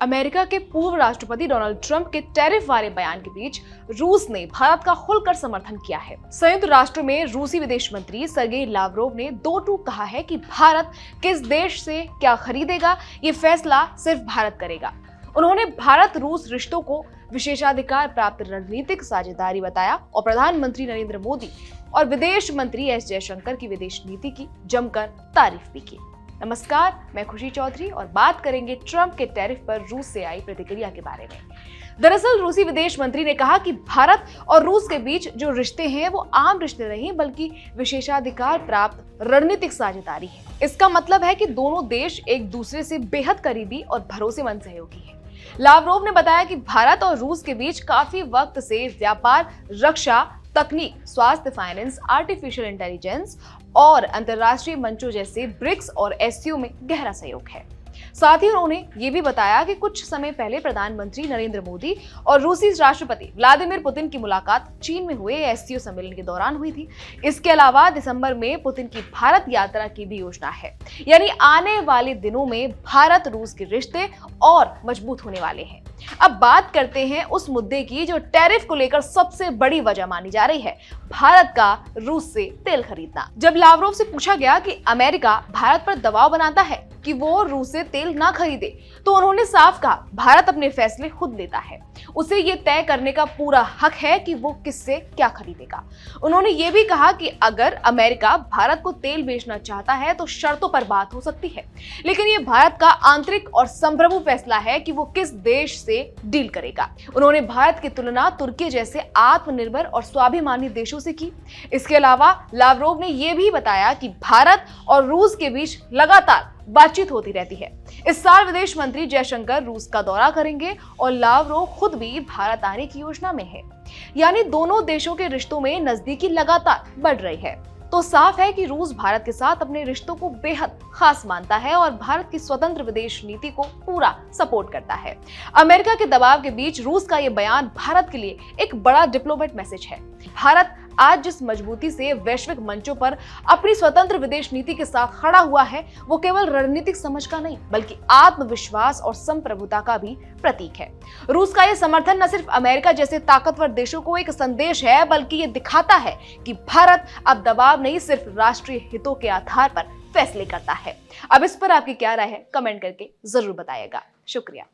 America के पूर्व राष्ट्रपति डोनाल्ड ट्रंप के टैरिफ वाले बयान के बीच रूस ने भारत का खुलकर समर्थन किया है। संयुक्त राष्ट्र में रूसी विदेश मंत्री सर्गेई लावरोव ने दो टूक कहा है कि भारत किस देश से क्या खरीदेगा ये फैसला सिर्फ भारत करेगा। उन्होंने भारत रूस रिश्तों को विशेषाधिकार प्राप्त रणनीतिक साझेदारी बताया और प्रधानमंत्री नरेंद्र मोदी और विदेश मंत्री एस जयशंकर की विदेश नीति की जमकर तारीफ भी की। नमस्कार, मैं खुशी चौधरी और बात करेंगे ट्रंप के टैरिफ पर रूस से आई प्रतिक्रिया के बारे में। दरअसल रूसी विदेश मंत्री ने कहा कि भारत और रूस के बीच जो रिश्ते हैं वो आम रिश्ते नहीं बल्कि विशेषाधिकार प्राप्त रणनीतिक साझेदारी है। इसका मतलब है कि दोनों देश एक दूसरे से बेहद करीबी और भरोसेमंद सहयोगी हैं। लावरोव ने बताया कि भारत और रूस के बीच काफी वक्त से व्यापार, रक्षा, तकनीक, स्वास्थ्य, फाइनेंस, आर्टिफिशियल इंटेलिजेंस और अंतरराष्ट्रीय मंचों जैसे ब्रिक्स और एससीओ में गहरा सहयोग है। साथ ही उन्होंने ये भी बताया कि कुछ समय पहले प्रधानमंत्री नरेंद्र मोदी और रूसी राष्ट्रपति व्लादिमीर पुतिन की मुलाकात चीन में हुए एससीओ सम्मेलन के दौरान हुई थी। इसके अलावा दिसंबर में पुतिन की भारत यात्रा की भी योजना है, यानी आने वाले दिनों में भारत रूस के रिश्ते और मजबूत होने वाले हैं। अब बात करते हैं उस मुद्दे की जो टैरिफ को लेकर सबसे बड़ी वजह मानी जा रही है, भारत का रूस से तेल खरीदना। जब लावरोव से पूछा गया कि अमेरिका भारत पर दबाव बनाता है कि वो रूस से तेल ना खरीदे, तो उन्होंने साफ कहा, भारत अपने फैसले खुद लेता है, उसे ये तय करने का पूरा हक है कि वो किससे क्या खरीदेगा। उन्होंने ये भी कहा कि अगर अमेरिका भारत को तेल बेचना चाहता है तो शर्तों पर बात हो सकती है, लेकिन ये भारत का आंतरिक और संप्रभु फैसला है कि वो किस देश से डील करेगा। उन्होंने भारत की तुलना तुर्की जैसे आत्मनिर्भर और स्वाभिमानी देशों से की। इसके अलावा लावरोव ने यह भी बताया कि भारत और रूस के बीच लगातार बातचीत होती रहती है। इस साल विदेश मंत्री जयशंकर रूस का दौरा करेंगे और लावरोव खुद भी भारत आने की योजना में है, यानी दोनों देशों के रिश्तों में नजदीकी लगातार बढ़ रही है। तो साफ है कि रूस भारत के साथ अपने रिश्तों को बेहद खास मानता है और भारत की स्वतंत्र विदेश नीति को पूरा सपोर्ट करता है। अमेरिका के दबाव के बीच रूस का यह बयान भारत के लिए एक बड़ा डिप्लोमेट मैसेज है। भारत आज जिस मजबूती से वैश्विक मंचों पर अपनी स्वतंत्र विदेश नीति के साथ खड़ा हुआ है, वो केवल रणनीतिक समझ का नहीं बल्कि आत्मविश्वास और संप्रभुता का भी प्रतीक है। रूस का यह समर्थन न सिर्फ अमेरिका जैसे ताकतवर देशों को एक संदेश है, बल्कि ये दिखाता है कि भारत अब दबाव नहीं, सिर्फ राष्ट्रीय हितों के आधार पर फैसले करता है। अब इस पर आपकी क्या राय है, कमेंट करके जरूर बताइएगा। शुक्रिया।